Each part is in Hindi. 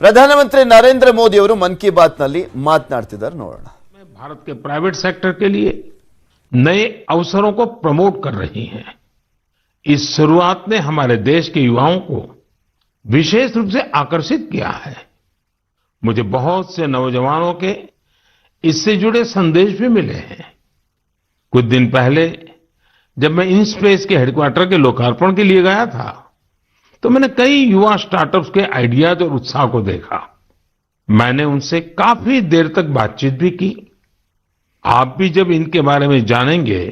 ಪ್ರಧಾನಮಂತ್ರಿ ನರೇಂದ್ರ ಮೋದಿ ಅವರು ಮನ್ ಕಿ ಬಾತ್ ನಲ್ಲಿ ಮಾತನಾಡ್ತಿದ್ದಾರೆ ನೋಡೋಣ। भारत के प्राइवेट सेक्टर के लिए नए अवसरों को प्रमोट कर रही हैं। इस शुरुआत ने हमारे देश के युवाओं को विशेष रूप से आकर्षित किया है। मुझे बहुत से नौजवानों के इससे जुड़े संदेश भी मिले हैं। कुछ दिन पहले जब मैं इनस्पेस के हेडक्वार्टर के लोकार्पण के लिए गया था तो मैंने कई युवा स्टार्टअप्स के आइडियाज और उत्साह को देखा। मैंने उनसे काफी देर तक बातचीत भी की। आप भी जब इनके बारे में जानेंगे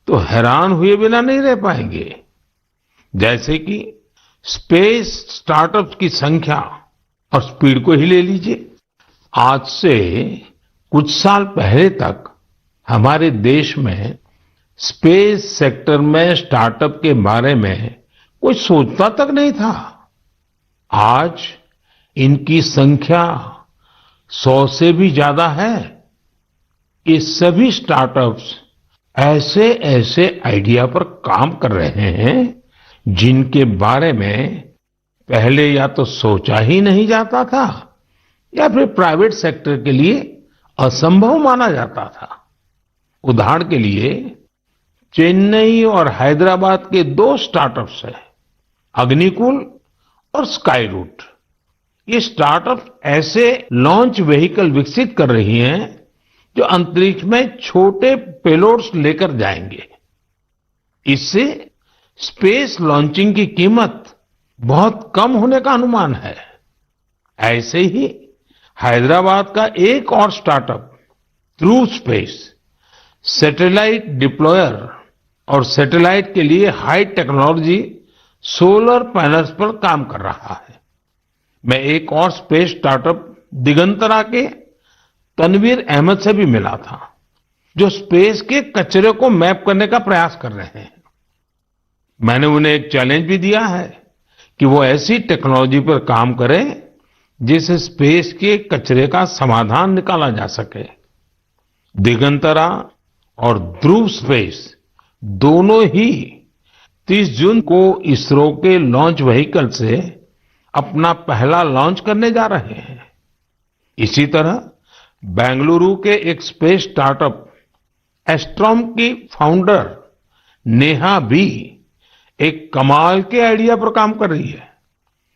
तो हैरान हुए बिना नहीं रह पाएंगे। जैसे कि स्पेस स्टार्टअप्स की संख्या और स्पीड को ही ले लीजिए। आज से कुछ साल पहले तक हमारे देश में स्पेस सेक्टर में स्टार्टअप के बारे में कोई सोचता तक नहीं था। आज इनकी संख्या 100 से भी ज्यादा है। ये सभी स्टार्टअप्स ऐसे ऐसे आइडिया पर काम कर रहे हैं जिनके बारे में पहले या तो सोचा ही नहीं जाता था या फिर प्राइवेट सेक्टर के लिए असंभव माना जाता था। उदाहरण के लिए चेन्नई और हैदराबाद के 2 स्टार्टअप्स हैं, अग्निकुल और स्काई रूट। ये स्टार्टअप ऐसे लॉन्च व्हीकल विकसित कर रही हैं जो अंतरिक्ष में छोटे पेलोड्स लेकर जाएंगे। इससे स्पेस लॉन्चिंग की कीमत बहुत कम होने का अनुमान है। ऐसे ही हैदराबाद का एक और स्टार्टअप ध्रुव स्पेस सैटेलाइट डिप्लॉयर और सैटेलाइट के लिए हाई टेक्नोलॉजी सोलर पैनल्स पर काम कर रहा है। मैं एक और स्पेस स्टार्टअप दिगंतरा के तनवीर अहमद से भी मिला था जो स्पेस के कचरे को मैप करने का प्रयास कर रहे हैं। मैंने उन्हें एक चैलेंज भी दिया है कि वो ऐसी टेक्नोलॉजी पर काम करें जिससे स्पेस के कचरे का समाधान निकाला जा सके। दिगंतरा और ध्रुव स्पेस दोनों ही 30 जून को इसरो के लॉन्च व्हीकल से अपना पहला लॉन्च करने जा रहे हैं। इसी तरह बेंगलुरु के एक स्पेस स्टार्टअप एस्ट्रोम की फाउंडर नेहा भी एक कमाल के आइडिया पर काम कर रही है।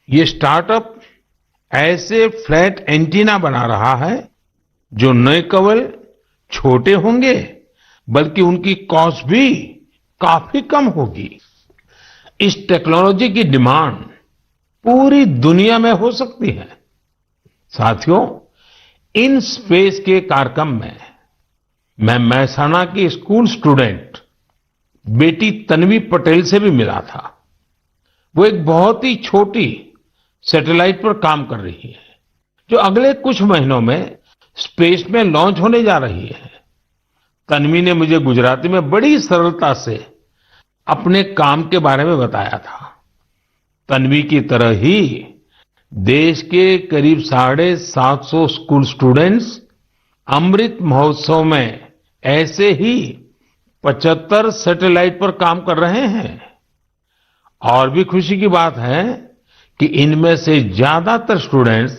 ये स्टार्टअप ऐसे फ्लैट एंटीना बना रहा है जो न केवल छोटे होंगे बल्कि उनकी कॉस्ट भी काफी कम होगी। इस टेक्नोलॉजी की डिमांड पूरी दुनिया में हो सकती है। साथियों, इन स्पेस के कार्यक्रम में मैं महसाना की स्कूल स्टूडेंट बेटी तन्वी पटेल से भी मिला था। वो एक बहुत ही छोटी सैटेलाइट पर काम कर रही है जो अगले कुछ महीनों में स्पेस में लॉन्च होने जा रही है। तन्वी ने मुझे गुजराती में बड़ी सरलता से अपने काम के बारे में बताया था। तन्वी की तरह ही देश के करीब 750 स्कूल स्टूडेंट्स अमृत महोत्सव में ऐसे ही 75 सैटेलाइट पर काम कर रहे हैं। और भी खुशी की बात है कि इनमें से ज्यादातर स्टूडेंट्स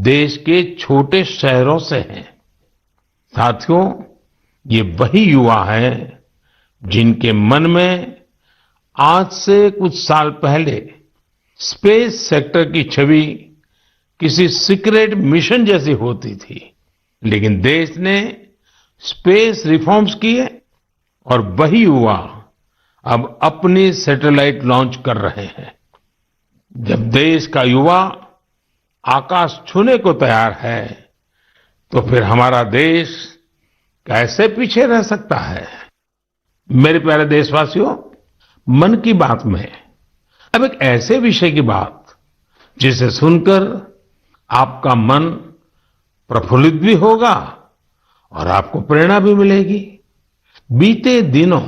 देश के छोटे शहरों से हैं। साथियों, ये वही युवा हैं जिनके मन में आज से कुछ साल पहले स्पेस सेक्टर की छवि किसी सीक्रेट मिशन जैसी होती थी, लेकिन देश ने स्पेस रिफॉर्म्स किए और वही युवा अब अपनी सैटेलाइट लॉन्च कर रहे हैं। जब देश का युवा आकाश छूने को तैयार है तो फिर हमारा देश कैसे पीछे रह सकता है। मेरे प्यारे देशवासियों, मन की बात में अब एक ऐसे विषय की बात जिसे सुनकर आपका मन प्रफुल्लित भी होगा और आपको प्रेरणा भी मिलेगी। बीते दिनों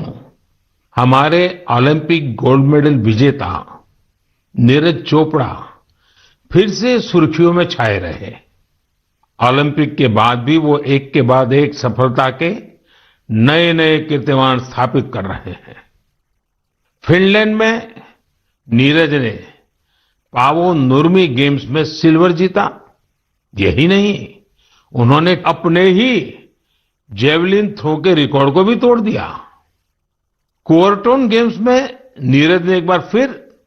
हमारे ओलंपिक गोल्ड मेडल विजेता नीरज चोपड़ा फिर से सुर्खियों में छाए रहे। ओलंपिक के बाद भी वो एक के बाद एक सफलता के नए नए कीर्तिमान स्थापित कर रहे हैं। फिनलैंड में नीरज ने पावो नुरमी गेम्स में सिल्वर जीता। यही नहीं, उन्होंने अपने ही जेवलिन थ्रो के रिकॉर्ड को भी तोड़ दिया। कुओर्टोन गेम्स में नीरज ने एक बार फिर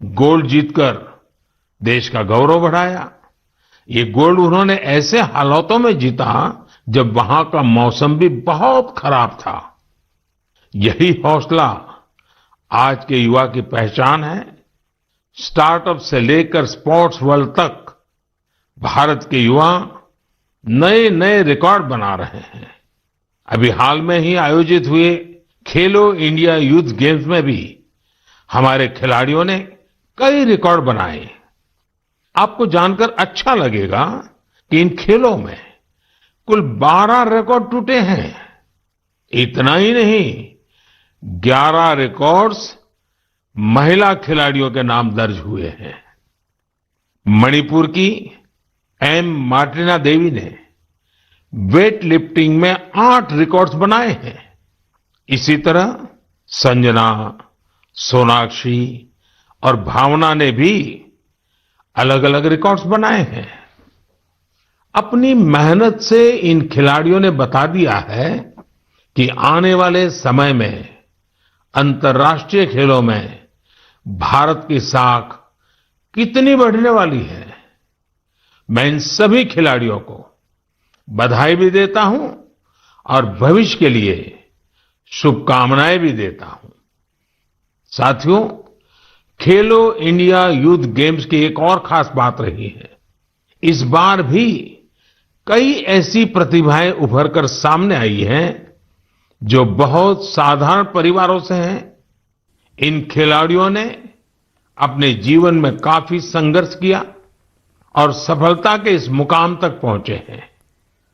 गोल्ड जीतकर देश का गौरव बढ़ाया। ये गोल्ड उन्होंने ऐसे हालातों में जीता जब वहां का मौसम भी बहुत खराब था। यही हौसला आज के युवा की पहचान है। स्टार्टअप से लेकर स्पोर्ट्स वर्ल्ड तक भारत के युवा नए नए रिकॉर्ड बना रहे हैं। अभी हाल में ही आयोजित हुए खेलो इंडिया यूथ गेम्स में भी हमारे खिलाड़ियों ने कई रिकॉर्ड बनाए। आपको जानकर अच्छा लगेगा कि इन खेलों में कुल 12 रिकॉर्ड टूटे हैं। इतना ही नहीं, 11 रिकॉर्ड्स महिला खिलाड़ियों के नाम दर्ज हुए हैं। मणिपुर की एम मार्टिना देवी ने वेट लिफ्टिंग में 8 रिकॉर्ड्स बनाए हैं। इसी तरह संजना, सोनाक्षी और भावना ने भी अलग अलग रिकॉर्ड्स बनाए हैं। अपनी मेहनत से इन खिलाड़ियों ने बता दिया है कि आने वाले समय में अंतर्राष्ट्रीय खेलों में भारत की साख कितनी बढ़ने वाली है। मैं इन सभी खिलाड़ियों को बधाई भी देता हूं और भविष्य के लिए शुभकामनाएं भी देता हूं। साथियों, खेलो इंडिया यूथ गेम्स की एक और खास बात रही है। इस बार भी कई ऐसी प्रतिभाएं उभर कर सामने आई हैं जो बहुत साधारण परिवारों से हैं। इन खिलाड़ियों ने अपने जीवन में काफी संघर्ष किया और सफलता के इस मुकाम तक पहुंचे हैं।